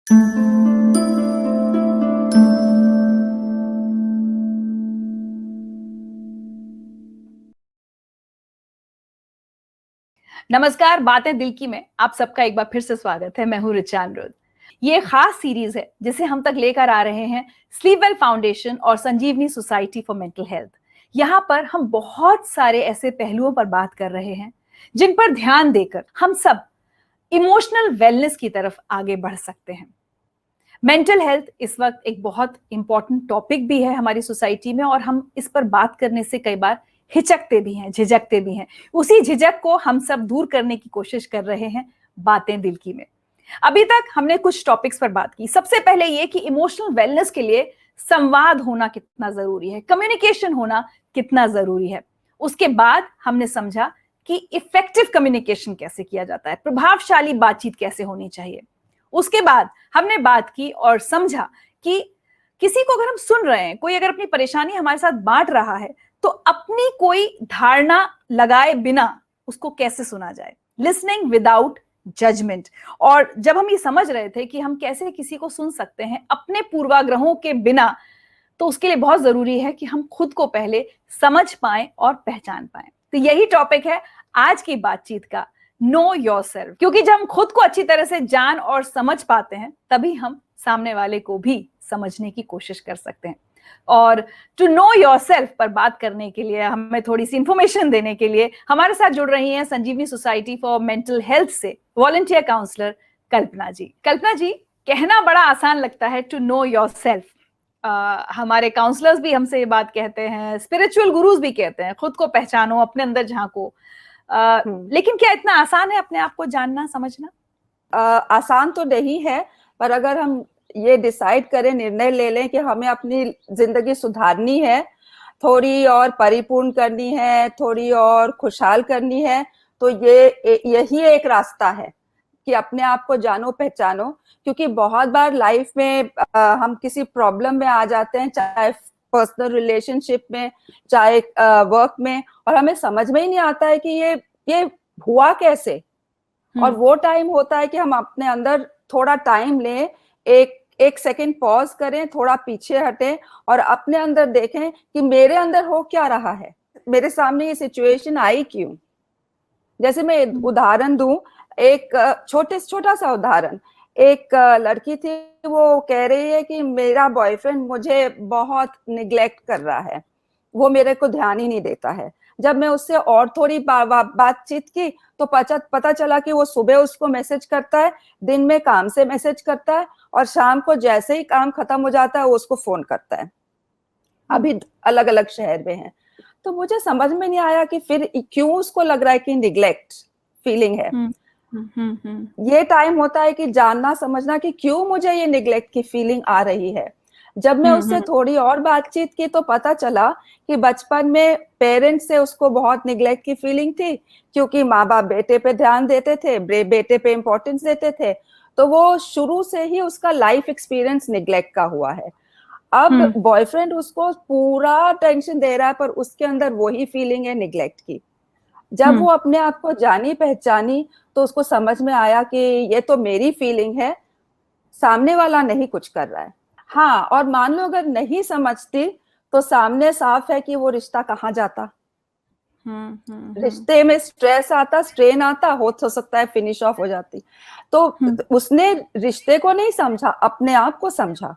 नमस्कार, बातें दिल की में आप सबका एक बार फिर से स्वागत है। मैं हूँ ऋचा अनिरुद्ध। ये खास सीरीज है जिसे हम तक लेकर आ रहे हैं स्लीप वेल फाउंडेशन और संजीवनी सोसाइटी फॉर मेंटल हेल्थ। यहाँ पर हम बहुत सारे ऐसे पहलुओं पर बात कर रहे हैं जिन पर ध्यान देकर हम सब इमोशनल वेलनेस की तरफ आगे बढ़ सकते हैं। मेंटल हेल्थ इस वक्त एक बहुत इंपॉर्टेंट टॉपिक भी है हमारी सोसाइटी में, और हम इस पर बात करने से कई बार हिचकते भी हैं, झिझकते भी हैं। उसी झिझक को हम सब दूर करने की कोशिश कर रहे हैं बातें दिल की में। अभी तक हमने कुछ टॉपिक्स पर बात की। सबसे पहले ये कि इमोशनल वेलनेस के लिए संवाद होना कितना जरूरी है, कम्युनिकेशन होना कितना जरूरी है। उसके बाद हमने समझा कि इफेक्टिव कम्युनिकेशन कैसे किया जाता है, प्रभावशाली बातचीत कैसे होनी चाहिए। उसके बाद हमने बात की और समझा कि किसी को अगर हम सुन रहे हैं, कोई अगर अपनी परेशानी हमारे साथ बांट रहा है, तो अपनी कोई धारणा लगाए बिना उसको कैसे सुना जाए, लिसनिंग विदाउट जजमेंट। और जब हम ये समझ रहे थे कि हम कैसे किसी को सुन सकते हैं अपने पूर्वाग्रहों के बिना, तो उसके लिए बहुत जरूरी है कि हम खुद को पहले समझ पाएं और पहचान पाएं। तो यही टॉपिक है आज की बातचीत का, नो योरसेल्फ। क्योंकि जब हम खुद को अच्छी तरह से जान और समझ पाते हैं, तभी हम सामने वाले को भी समझने की कोशिश कर सकते हैं। और टू नो योरसेल्फ पर बात करने के लिए, हमें थोड़ी सी इंफॉर्मेशन देने के लिए हमारे साथ जुड़ रही हैं संजीवनी सोसाइटी फॉर मेंटल हेल्थ से वॉलंटियर काउंसलर कल्पना जी। कल्पना जी, कहना बड़ा आसान लगता है टू नो योरसेल्फ। हमारे काउंसलर्स भी हमसे ये बात कहते हैं, स्पिरिचुअल गुरुज भी कहते हैं खुद को पहचानो, अपने अंदर झांको। लेकिन क्या इतना आसान है अपने आप को जानना समझना? आसान तो नहीं है, पर अगर हम ये डिसाइड करें, निर्णय ले लें कि हमें अपनी जिंदगी सुधारनी है, थोड़ी और परिपूर्ण करनी है, थोड़ी और खुशहाल करनी है, तो यही एक रास्ता है कि अपने आप को जानो पहचानो। क्योंकि बहुत बार लाइफ में हम किसी प्रॉब्लम में आ जाते हैं, चाहे पर्सनल रिलेशनशिप में, चाहे वर्क में, और हमें समझ में ही नहीं आता है कि ये हुआ कैसे। और वो टाइम होता है कि हम अपने अंदर थोड़ा टाइम लें, एक सेकंड पॉज करें, थोड़ा पीछे हटें और अपने अंदर देखें कि मेरे अंदर हो क्या रहा है, मेरे सामने ये सिचुएशन आई क्यों। जैसे मैं उदाहरण दूं, एक छोटा सा उदाहरण। एक लड़की थी, वो कह रही है कि मेरा बॉयफ्रेंड मुझे बहुत निग्लेक्ट कर रहा है, वो मेरे को ध्यान ही नहीं देता है। जब मैं उससे और थोड़ी बातचीत की तो पता चला कि वो सुबह उसको मैसेज करता है, दिन में काम से मैसेज करता है, और शाम को जैसे ही काम खत्म हो जाता है वो उसको फोन करता है। अभी अलग अलग शहर में है। तो मुझे समझ में नहीं आया कि फिर क्यों उसको लग रहा है कि निग्लेक्ट फीलिंग है। ये टाइम होता है कि जानना समझना कि क्यों मुझे ये निग्लेक्ट की फीलिंग आ रही है। जब मैं उससे थोड़ी और बातचीत की तो पता चला कि बचपन में पेरेंट्स से उसको बहुत निग्लेक्ट की फीलिंग थी, क्योंकि माँ बाप बेटे पे ध्यान देते थे, बेटे पे इम्पोर्टेंस देते थे, तो वो शुरू से ही उसका लाइफ एक्सपीरियंस निग्लेक्ट का हुआ है। अब बॉयफ्रेंड उसको पूरा टेंशन दे रहा है, पर उसके अंदर वही फीलिंग है निग्लेक्ट की। जब वो अपने आप को जानी पहचानी तो उसको समझ में आया कि ये तो मेरी फीलिंग है, सामने वाला नहीं कुछ कर रहा है। हाँ, और मान लो अगर नहीं समझती तो सामने साफ है कि वो रिश्ता कहाँ जाता। रिश्ते में स्ट्रेस आता, स्ट्रेन आता, हो सकता है फिनिश ऑफ हो जाती। तो उसने रिश्ते को नहीं समझा, अपने आप को समझा,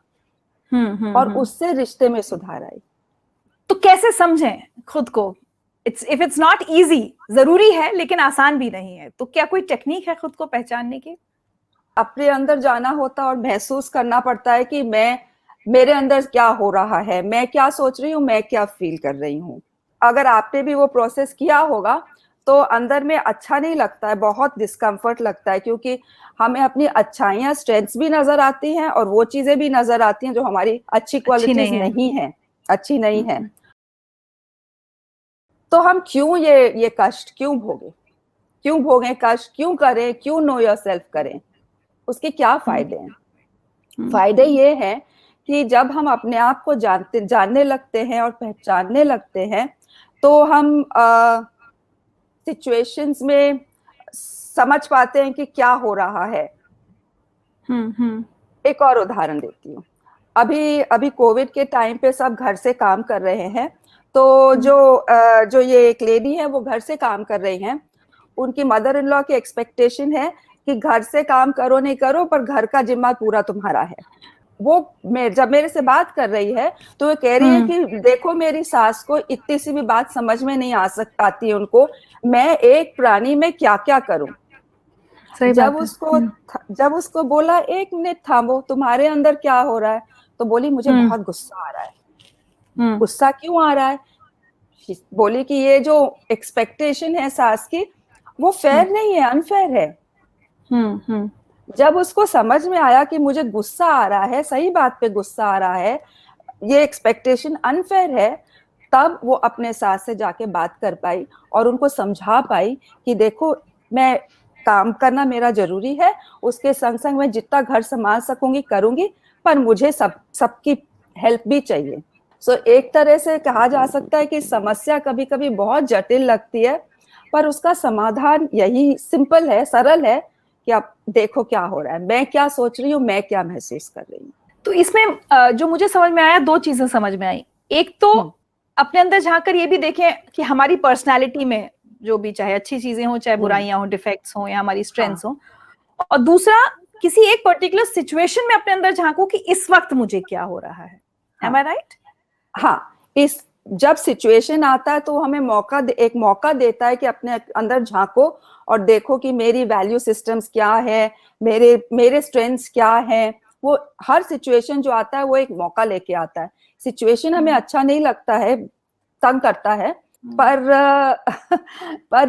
और उससे रिश्ते में सुधार आई। तो कैसे समझें खुद को? इफ इट्स नॉट इजी, जरूरी है लेकिन आसान भी नहीं है, तो क्या कोई टेक्निक है खुद को पहचानने की? अपने अंदर जाना होता और महसूस करना पड़ता है कि मेरे अंदर क्या हो रहा है, मैं क्या सोच रही हूँ, मैं क्या फील कर रही हूँ। अगर आपने भी वो प्रोसेस किया होगा तो अंदर में अच्छा नहीं लगता है, बहुत डिस्कम्फर्ट लगता है, क्योंकि हमें अपनी अच्छाइयाँ, स्ट्रेंथ्स भी नजर आती हैं और वो चीजें भी नजर आती हैं जो हमारी अच्छी क्वालिटीज नहीं है, अच्छी नहीं है। तो हम क्यों ये कष्ट क्यों भोगें कष्ट क्यों करें, क्यों नो योरसेल्फ करें? उसके क्या फायदे हैं? फायदे ये हैं कि जब हम अपने आप को जानने लगते हैं और पहचानने लगते हैं, तो हम सिचुएशंस में समझ पाते हैं कि क्या हो रहा है। एक और उदाहरण देती हूँ। अभी अभी कोविड के टाइम पे सब घर से काम कर रहे हैं, तो जो ये एक लेडी है वो घर से काम कर रही हैं। उनकी मदर इन लॉ की एक्सपेक्टेशन है कि घर से काम करो नहीं करो पर घर का जिम्मा पूरा तुम्हारा है। वो जब मेरे से बात कर रही है तो वो कह रही है कि देखो मेरी सास को इतनी सी भी बात समझ में नहीं आती है उनको, मैं एक प्राणी में क्या क्या करूं। जब उसको बोला एक मिनट थामो, तुम्हारे अंदर क्या हो रहा है, तो बोली मुझे बहुत गुस्सा आ रहा है। गुस्सा क्यों आ रहा है? बोली कि ये जो एक्सपेक्टेशन है सास की वो फेयर नहीं है, अनफेयर है। जब उसको समझ में आया कि मुझे गुस्सा आ रहा है, सही बात पे गुस्सा आ रहा है, ये एक्सपेक्टेशन अनफेयर है, तब वो अपने सास से जाके बात कर पाई और उनको समझा पाई कि देखो मैं काम करना मेरा जरूरी है, उसके संग संग मैं जितना घर संभाल सकूंगी करूंगी, पर मुझे सबकी हेल्प भी चाहिए। सो एक तरह से कहा जा सकता है कि समस्या कभी कभी बहुत जटिल लगती है, पर उसका समाधान यही सिंपल है, सरल है कि आप देखो क्या हो रहा है, मैं क्या सोच रही हूँ, मैं क्या महसूस कर रही हूँ। तो इसमें जो मुझे समझ में आया, दो चीजें समझ में आई। एक तो अपने अंदर झांक कर ये भी देखें कि हमारी पर्सनालिटी में जो भी, चाहे अच्छी चीजें हो चाहे बुराइयां हो, डिफेक्ट्स हो या हमारी स्ट्रेंथ्स हो, और दूसरा किसी एक पर्टिकुलर सिचुएशन में अपने अंदर झांको कि इस वक्त मुझे क्या हो रहा है। Am I right? हाँ, जब सिचुएशन आता है तो हमें एक मौका देता है कि अपने अंदर झांको और देखो कि मेरी वैल्यू सिस्टम्स क्या है, मेरे स्ट्रेंथ्स क्या है। वो हर सिचुएशन जो आता है वो एक मौका लेके आता है। सिचुएशन हमें अच्छा नहीं लगता है, तंग करता है, पर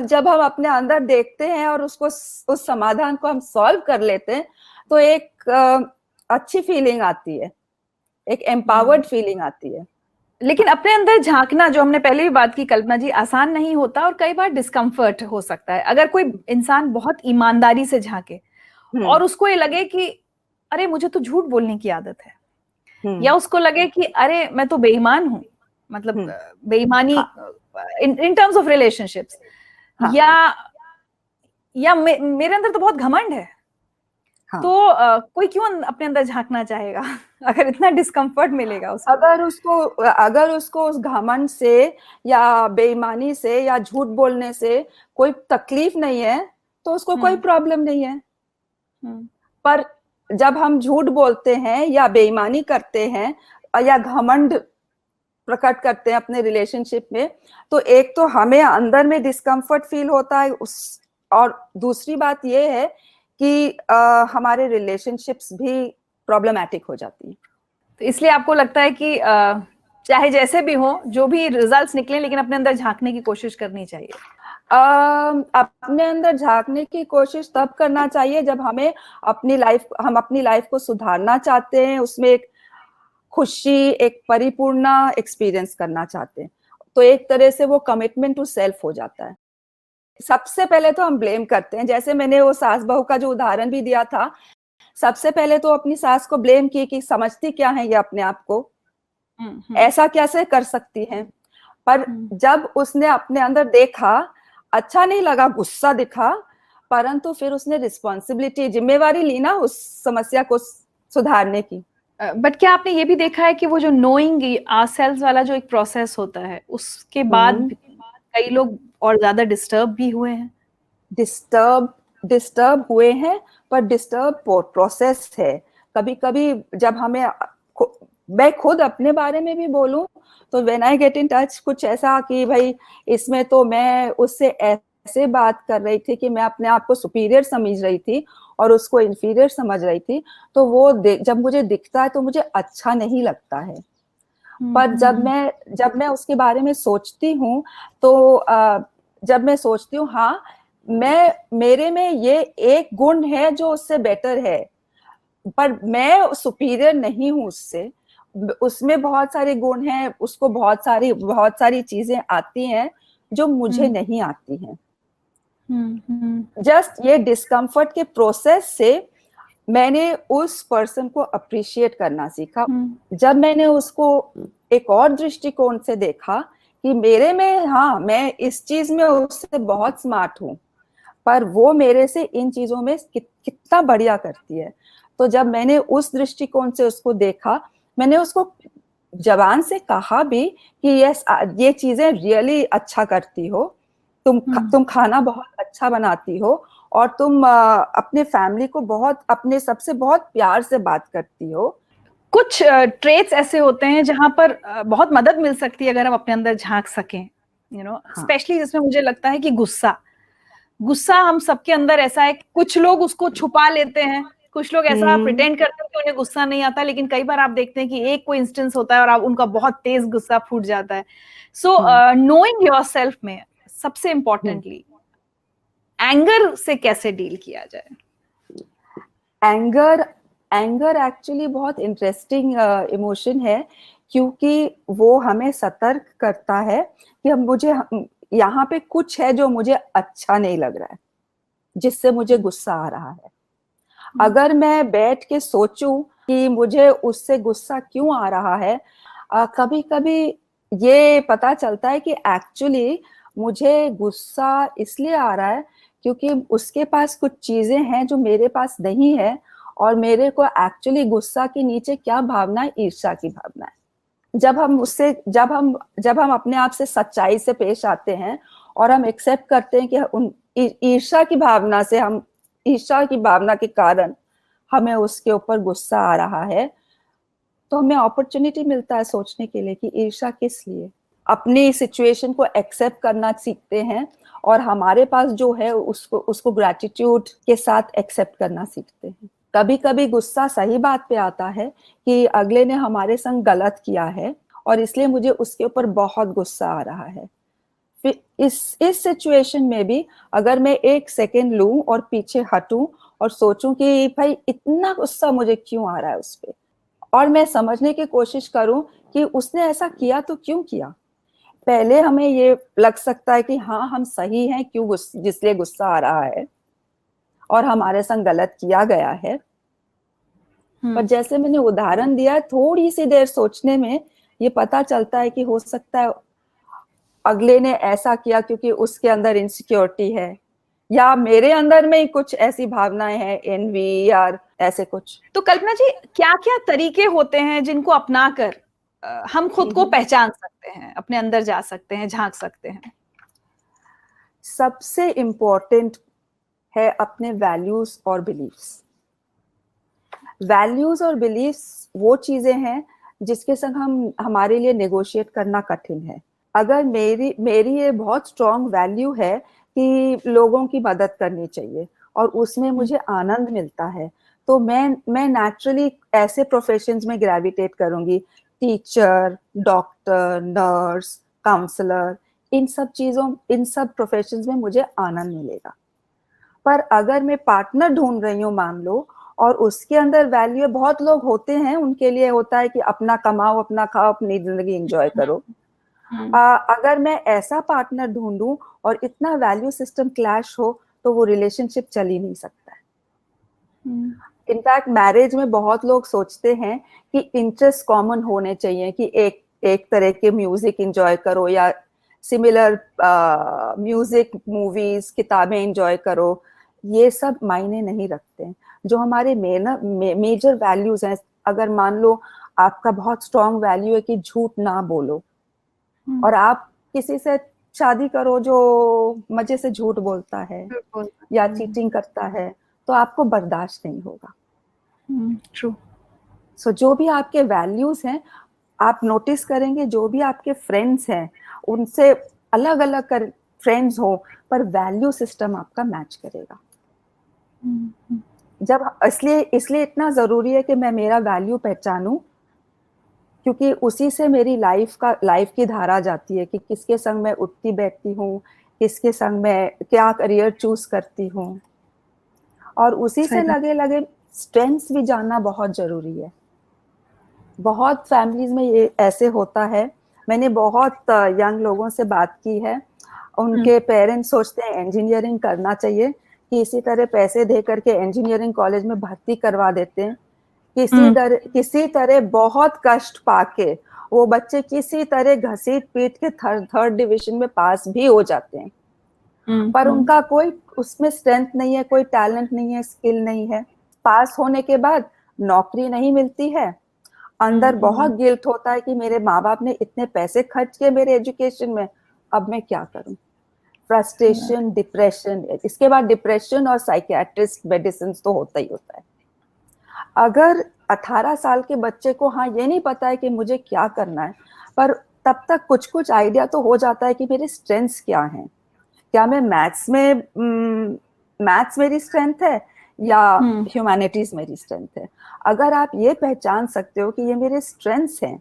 जब हम अपने अंदर देखते हैं और उस समाधान को हम सॉल्व कर लेते हैं तो एक अच्छी फीलिंग आती है, एक एम्पावर्ड फीलिंग आती है। लेकिन अपने अंदर झांकना, जो हमने पहले भी बात की कल्पना जी, आसान नहीं होता और कई बार डिस्कम्फर्ट हो सकता है। अगर कोई इंसान बहुत ईमानदारी से झांके और उसको ये लगे कि अरे मुझे तो झूठ बोलने की आदत है, या उसको लगे कि अरे मैं तो बेईमान हूं, मतलब बेईमानी इन टर्म्स ऑफ रिलेशनशिप्स, या मेरे अंदर तो बहुत घमंड है, तो कोई क्यों अपने अंदर झांकना चाहेगा अगर इतना डिस्कम्फर्ट मिलेगा उसको? अगर उसको उस घमंड से या बेईमानी से या झूठ बोलने से कोई तकलीफ नहीं है तो उसको कोई प्रॉब्लम नहीं है। पर जब हम झूठ बोलते हैं या बेईमानी करते हैं या घमंड प्रकट करते हैं अपने रिलेशनशिप में, तो एक तो हमें अंदर में डिस्कम्फर्ट फील होता है और दूसरी बात ये है कि हमारे रिलेशनशिप्स भी प्रॉब्लमेटिक हो जाती है। तो इसलिए आपको लगता है कि चाहे जैसे भी हो, जो भी रिजल्ट्स निकले, लेकिन अपने अंदर झांकने की कोशिश करनी चाहिए। अपने अंदर झांकने की कोशिश तब करना चाहिए जब हम अपनी लाइफ को सुधारना चाहते हैं, उसमें एक खुशी, एक परिपूर्ण एक्सपीरियंस करना चाहते हैं, तो एक तरह से वो कमिटमेंट टू सेल्फ हो जाता है। सबसे पहले तो हम ब्लेम करते हैं, जैसे मैंने वो सास बहू का जो उदाहरण भी दिया था, सबसे पहले तो अपनी सास को ब्लेम की कि समझती क्या है ये अपने आप को, ऐसा कैसे कर सकती हैं। पर जब उसने अपने अंदर देखा, अच्छा नहीं लगा, गुस्सा दिखा, परंतु फिर उसने रिस्पॉन्सिबिलिटी, जिम्मेवारी ली ना उस समस्या को सुधारने की। बट क्या आपने ये भी देखा है कि वो जो नोइंग आवरसेल्व्स वाला जो एक प्रोसेस होता है, उसके बाद कई लोग और ज्यादा डिस्टर्ब भी हुए हैं? डिस्टर्ब हुए हैं, पर डिस्टर्ब प्रोसेस है। कभी कभी जब मैं खुद अपने बारे में भी बोलूं तो when I get in touch, कुछ ऐसा कि भाई इसमें तो मैं उससे ऐसे बात कर रही थी कि मैं अपने आप को सुपीरियर समझ रही थी और उसको इंफीरियर समझ रही थी, तो वो जब मुझे दिखता है तो मुझे अच्छा नहीं लगता है। पर जब मैं उसके बारे में सोचती हूँ तो जब मैं सोचती हूँ हाँ, मेरे में ये एक गुण है जो उससे बेटर है, पर मैं सुपीरियर नहीं हूँ उससे, उसमें बहुत सारे गुण हैं, उसको बहुत सारी चीजें आती हैं जो मुझे नहीं आती हैं। जस्ट ये डिस्कम्फर्ट के प्रोसेस से मैंने उस पर्सन को अप्रिशिएट करना सीखा। जब मैंने उसको एक और दृष्टिकोण से देखा कि मेरे में, हाँ मैं इस चीज में उससे बहुत स्मार्ट हूँ, पर वो मेरे से इन चीजों में कितना बढ़िया करती है, तो जब मैंने उस दृष्टिकोण से उसको देखा, मैंने उसको जबान से कहा भी कि यस, ये चीजें रियली अच्छा करती हो, तुम खाना बहुत अच्छा बनाती हो, और तुम अपने फैमिली को बहुत, अपने सबसे बहुत प्यार से बात करती हो। कुछ ट्रेट्स ऐसे होते हैं जहां पर बहुत मदद मिल सकती है अगर हम अपने अंदर झांक सकें, स्पेशली जिसमें मुझे लगता है कि गुस्सा हम सबके अंदर ऐसा है, कुछ लोग उसको छुपा लेते हैं, कुछ लोग ऐसा प्रिटेंड करते हैं कि उन्हें गुस्सा नहीं आता, लेकिन कई बार आप देखते हैं कि एक कोई इंस्टेंस होता है और आप उनका बहुत तेज गुस्सा फूट जाता है। सो नोइंग योरसेल्फ में सबसे इम्पोर्टेंटली एंगर से कैसे डील किया जाए? एंगर एक्चुअली बहुत इंटरेस्टिंग इमोशन है, क्योंकि वो हमें सतर्क करता है कि मुझे यहाँ पे कुछ है जो मुझे अच्छा नहीं लग रहा है, जिससे मुझे गुस्सा आ रहा है। अगर मैं बैठ के सोचूं कि मुझे उससे गुस्सा क्यों आ रहा है, कभी कभी ये पता चलता है कि एक्चुअली मुझे गुस्सा इसलिए आ रहा है क्योंकि उसके पास कुछ चीजें हैं जो मेरे पास नहीं है, और मेरे को एक्चुअली गुस्सा के नीचे क्या भावना है, ईर्ष्या की भावना है। जब हम अपने आप से सच्चाई से पेश आते हैं और हम एक्सेप्ट करते हैं कि उन ईर्ष्या की भावना से, हम ईर्ष्या की भावना के कारण हमें उसके ऊपर गुस्सा आ रहा है, तो हमें अपॉर्चुनिटी मिलता है सोचने के लिए कि ईर्ष्या किस लिए। अपनी सिचुएशन को एक्सेप्ट करना सीखते हैं, और हमारे पास जो है उसको ग्रैटिट्यूड के साथ एक्सेप्ट करना सीखते हैं। कभी कभी गुस्सा सही बात पे आता है कि अगले ने हमारे संग गलत किया है और इसलिए मुझे उसके ऊपर बहुत गुस्सा आ रहा है। फिर इस सिचुएशन में भी अगर मैं एक सेकेंड लूं और पीछे हटूं और सोचूं कि भाई इतना गुस्सा मुझे क्यों आ रहा है उस पे, और मैं समझने की कोशिश करूं कि उसने ऐसा किया तो क्यों किया। पहले हमें ये लग सकता है कि हाँ हम सही हैं, क्यों जिसलिए गुस्सा आ रहा है और हमारे संग गलत किया गया है। पर जैसे मैंने उदाहरण दिया, थोड़ी सी देर सोचने में ये पता चलता है कि हो सकता है अगले ने ऐसा किया क्योंकि उसके अंदर इनसिक्योरिटी है, या मेरे अंदर में ही कुछ ऐसी भावनाएं हैं, एनवी या ऐसे कुछ। तो कल्पना जी, क्या क्या तरीके होते हैं जिनको अपनाकर हम खुद को पहचान सकते हैं, अपने अंदर जा सकते हैं, झांक सकते हैं? सबसे इम्पोर्टेंट है अपने वैल्यूज और बिलीफ्स। वैल्यूज और बिलीफ्स वो चीजें हैं जिसके संग हमारे लिए नेगोशिएट करना कठिन है। अगर मेरी ये बहुत स्ट्रॉन्ग वैल्यू है कि लोगों की मदद करनी चाहिए और उसमें मुझे आनंद मिलता है, तो मैं नेचुरली ऐसे प्रोफेशंस में ग्रेविटेट करूंगी, टीचर, डॉक्टर, नर्स, काउंसलर, इन सब प्रोफेशंस में मुझे आनंद मिलेगा। पर अगर मैं पार्टनर ढूंढ रही हूँ मान लो, और उसके अंदर वैल्यू, बहुत लोग होते हैं उनके लिए होता है कि अपना कमाओ, अपना खाओ, अपनी जिंदगी एंजॉय करो। अगर मैं ऐसा पार्टनर ढूंढूं और इतना वैल्यू सिस्टम क्लैश हो, तो वो रिलेशनशिप चल ही नहीं सकता है। इनफैक्ट मैरिज में बहुत लोग सोचते हैं कि इंटरेस्ट कॉमन होने चाहिए, कि एक तरह के म्यूजिक एंजॉय करो या सिमिलर म्यूजिक, मूवीज, किताबें एंजॉय करो। ये सब मायने नहीं रखते। जो हमारे मेजर वैल्यूज हैं, अगर मान लो आपका बहुत स्ट्रॉन्ग वैल्यू है कि झूठ ना बोलो, और आप किसी से शादी करो जो मजे से झूठ बोलता है या चीटिंग करता है, तो आपको बर्दाश्त नहीं होगा। ट्रू। सो जो भी आपके वैल्यूज हैं, आप नोटिस करेंगे जो भी आपके फ्रेंड्स हैं उनसे अलग अलग फ्रेंड्स हो, पर वैल्यू सिस्टम आपका मैच करेगा। जब इसलिए इतना जरूरी है कि मैं मेरा वैल्यू पहचानूं, क्योंकि उसी से मेरी लाइफ की धारा जाती है कि किसके संग मैं उठती बैठती हूँ, किसके संग मैं क्या करियर चूज करती हूँ, और उसी से लगे स्ट्रेंथ्स भी जानना बहुत जरूरी है। बहुत फैमिलीज में ये ऐसे होता है, मैंने बहुत यंग लोगों से बात की है, उनके पेरेंट्स सोचते हैं इंजीनियरिंग करना चाहिए, कि इसी तरह पैसे दे करके इंजीनियरिंग कॉलेज में भर्ती करवा देते हैं, किसी तरह बहुत कष्ट पाके वो बच्चे किसी तरह घसीट पीट के थर्ड डिवीजन में पास भी हो जाते हैं, पर उनका कोई उसमें स्ट्रेंथ नहीं है, कोई टैलेंट नहीं है, स्किल नहीं है। पास होने के बाद नौकरी नहीं मिलती है, अंदर बहुत गिल्ट होता है कि मेरे माँ बाप ने इतने पैसे खर्च किए मेरे एजुकेशन में, अब मैं क्या करूं। फ्रस्ट्रेशन, डिप्रेशन, इसके बाद डिप्रेशन और साइकियाट्रिस्ट मेडिसिन तो होता ही होता है। अगर 18 साल के बच्चे को हाँ ये नहीं पता है कि मुझे क्या करना है, पर तब तक कुछ कुछ आइडिया तो हो जाता है कि मेरे स्ट्रेंथ्स क्या हैं, क्या मैं मैथ्स मेरी स्ट्रेंथ है या ह्यूमैनिटीज मेरी स्ट्रेंथ है। अगर आप ये पहचान सकते हो कि ये मेरे स्ट्रेंथ्स हैं,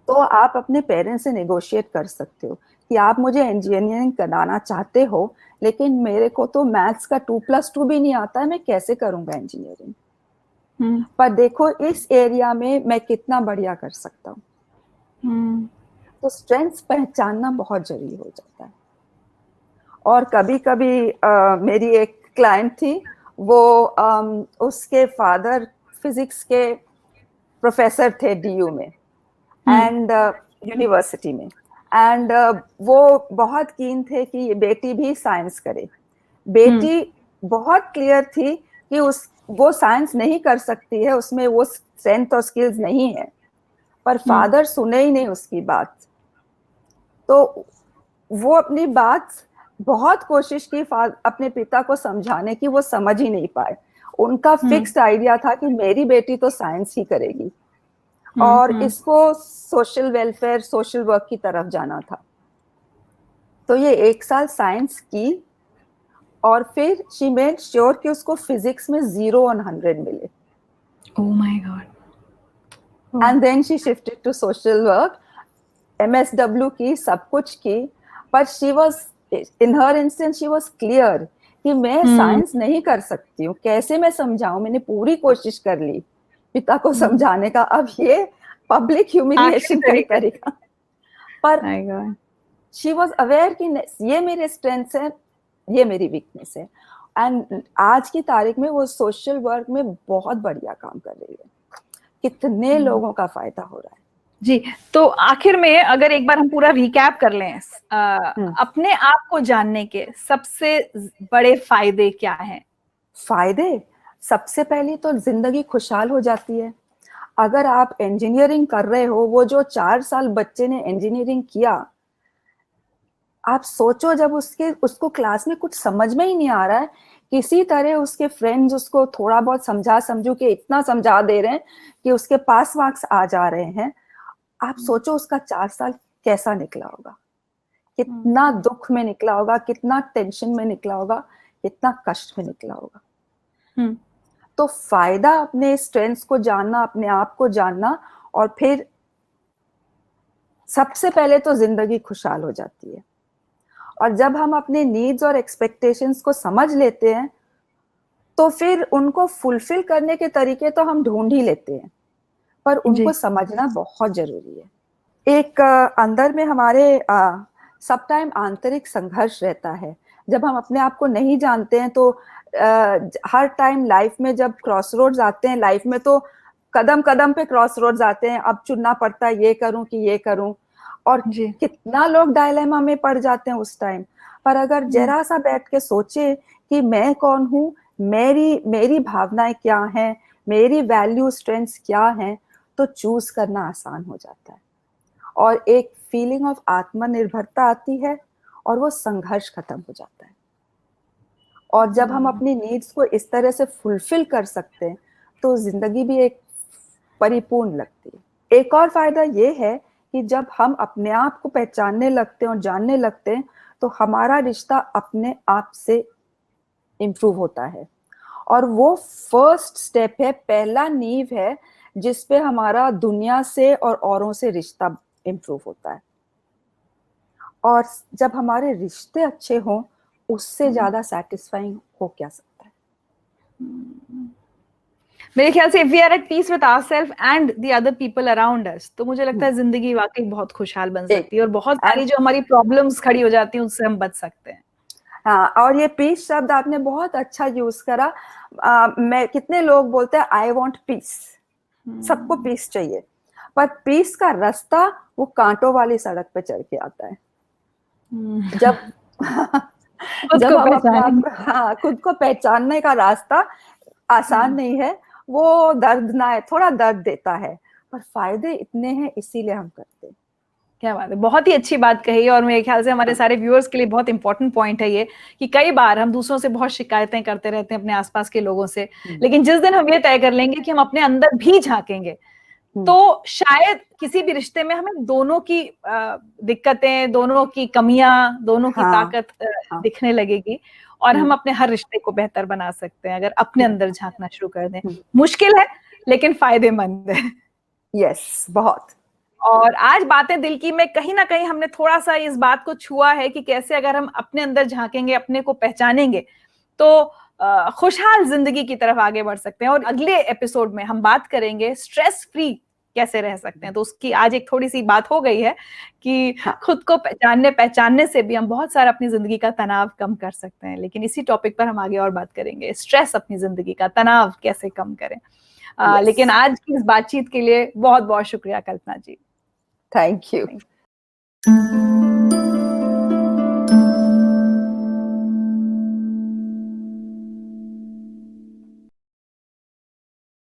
तो आप अपने पेरेंट्स से नेगोशिएट कर सकते हो कि आप मुझे इंजीनियरिंग कराना चाहते हो, लेकिन मेरे को तो मैथ्स का 2+2 भी नहीं आता है, मैं कैसे करूंगा इंजीनियरिंग। पर देखो इस एरिया में मैं कितना बढ़िया कर सकता हूँ। तो स्ट्रेंथ्स पहचानना बहुत जरूरी हो जाता है। और कभी कभी मेरी एक क्लाइंट थी, वो उसके फादर फिजिक्स के प्रोफेसर थे डीयू में एंड यूनिवर्सिटी में, एंड वो बहुत कीन थे कि ये बेटी भी साइंस करे। बेटी बहुत क्लियर थी कि वो साइंस नहीं कर सकती है, उसमें वो स्ट्रेंथ और स्किल्स नहीं है, पर फादर सुने ही नहीं उसकी बात। तो वो अपनी बात बहुत कोशिश की अपने पिता को समझाने की, वो समझ ही नहीं पाए। उनका फिक्स्ड आइडिया था कि मेरी बेटी तो साइंस ही करेगी और इसको सोशल वेलफेयर, सोशल वर्क की तरफ जाना था। तो ये 1 साल साइंस की और फिर शी मेड श्योर कि उसको फिजिक्स में 0 on 100 मिले। Oh my God. And then she shifted to social work, MSW की, सब कुछ की, पर she was in her instance she was clear कि मैं साइंस नहीं कर सकती हूँ, कैसे मैं समझाऊं। मैंने पूरी कोशिश कर ली पिता को समझाने का, अब ये पब्लिक ह्यूमिलिएशन नहीं करेगा। पर शी वाज अवेयर कि ये मेरे स्ट्रेंथ्स है, ये मेरी वीकनेस है। एंड आज की तारीख में वो सोशल वर्क में बहुत बढ़िया काम कर रही है, कितने लोगों का फायदा हो रहा है। जी, तो आखिर में अगर एक बार हम पूरा रिकैप कर लें, अपने आप को जानने के सबसे बड़े फायदे क्या हैं? फायदे, सबसे पहले तो जिंदगी खुशहाल हो जाती है। अगर आप इंजीनियरिंग कर रहे हो, वो जो 4 साल बच्चे ने इंजीनियरिंग किया, आप सोचो जब उसको क्लास में कुछ समझ में ही नहीं आ रहा है, किसी तरह उसके फ्रेंड्स उसको थोड़ा बहुत समझू के इतना समझा दे रहे हैं कि उसके पास मार्क्स आ जा रहे हैं। आप सोचो उसका 4 साल कैसा निकला होगा, कितना दुख में निकला होगा, कितना टेंशन में निकला होगा, कितना कष्ट में निकला होगा। तो फायदा अपने स्ट्रेंथ्स को जानना, अपने आप को जानना, और फिर सबसे पहले तो जिंदगी खुशहाल हो जाती है। और जब हम अपने नीड्स और एक्सपेक्टेशंस को समझ लेते हैं, तो फिर उनको फुलफिल करने के तरीके तो हम ढूंढ ही लेते हैं, पर उनको समझना बहुत जरूरी है। एक अंदर में हमारे सब टाइम आंतरिक संघर्ष रहता है। जब हम अपने आप को नहीं जानते हैं, तो हर टाइम लाइफ में जब क्रॉस रोड्स आते हैं, लाइफ में तो कदम कदम पे क्रॉस रोड्स आते हैं, अब चुनना पड़ता है ये करूं कि ये करूं, और कितना लोग डायलेमा में पड़ जाते हैं उस टाइम। पर अगर जरा सा बैठ के सोचे कि मैं कौन हूं, मेरी भावनाएं क्या हैं, मेरी वैल्यू स्ट्रेंथ्स क्या हैं, तो चूज करना आसान हो जाता है और एक फीलिंग ऑफ आत्मनिर्भरता आती है और वो संघर्ष खत्म हो जाता है। और जब हम अपनी नीड्स को इस तरह से फुलफिल कर सकते हैं, तो जिंदगी भी एक परिपूर्ण लगती है। एक और फायदा ये है कि जब हम अपने आप को पहचानने लगते हैं और जानने लगते हैं, तो हमारा रिश्ता अपने आप से इम्प्रूव होता है, और वो फर्स्ट स्टेप है, पहला नींव है, जिसपे हमारा दुनिया से और औरों से रिश्ता इम्प्रूव होता है। और जब हमारे रिश्ते अच्छे हों, उससे ज्यादा सेटिस्फाइंग हो क्या सकता है। मेरे ख्याल से if we are at peace with ourselves and the other people around us, तो मुझे लगता है जिंदगी वाकई बहुत खुशहाल बन सकती है और बहुत सारी जो हमारी प्रॉब्लम्स खड़ी हो जाती हैं उससे हम बच सकते हैं। हाँ, और ये पीस शब्द आपने बहुत अच्छा यूज करा। मैं कितने लोग बोलते हैं आई वांट पीस, सबको पीस चाहिए, पर पीस का रास्ता वो कांटों वाली सड़क पे चल के आता है। जब हम अपने आप खुद को पहचानने का रास्ता आसान नहीं है, वो दर्द ना है, थोड़ा दर्द देता है, पर फायदे इतने हैं इसीलिए हम करते हैं। क्या बात है, बहुत ही अच्छी बात कही। और मेरे ख्याल से हमारे सारे व्यूअर्स के लिए बहुत इंपॉर्टेंट पॉइंट है ये, कि कई बार हम दूसरों से बहुत शिकायतें करते रहते हैं अपने आसपास के लोगों से, लेकिन जिस दिन हम ये तय कर लेंगे कि हम अपने अंदर भी झांकेंगे, तो शायद किसी भी रिश्ते में हमें दोनों की दिक्कतें, दोनों की कमियां, दोनों की ताकत दिखने लगेगी, और हम अपने हर रिश्ते को बेहतर बना सकते हैं अगर अपने अंदर झांकना शुरू कर दें। मुश्किल है लेकिन फायदेमंद है। यस, बहुत। और आज बातें दिल की में कहीं ना कहीं हमने थोड़ा सा इस बात को छुआ है कि कैसे अगर हम अपने अंदर झांकेंगे, अपने को पहचानेंगे, तो खुशहाल जिंदगी की तरफ आगे बढ़ सकते हैं। और अगले एपिसोड में हम बात करेंगे स्ट्रेस फ्री कैसे रह सकते हैं। तो उसकी आज एक थोड़ी सी बात हो गई है कि खुद को पहचानने से भी हम बहुत सारा अपनी जिंदगी का तनाव कम कर सकते हैं। लेकिन इसी टॉपिक पर हम आगे और बात करेंगे, स्ट्रेस अपनी जिंदगी का, तनाव कैसे कम करें। लेकिन आज की इस बातचीत के लिए बहुत बहुत शुक्रिया कल्पना जी। Thank you.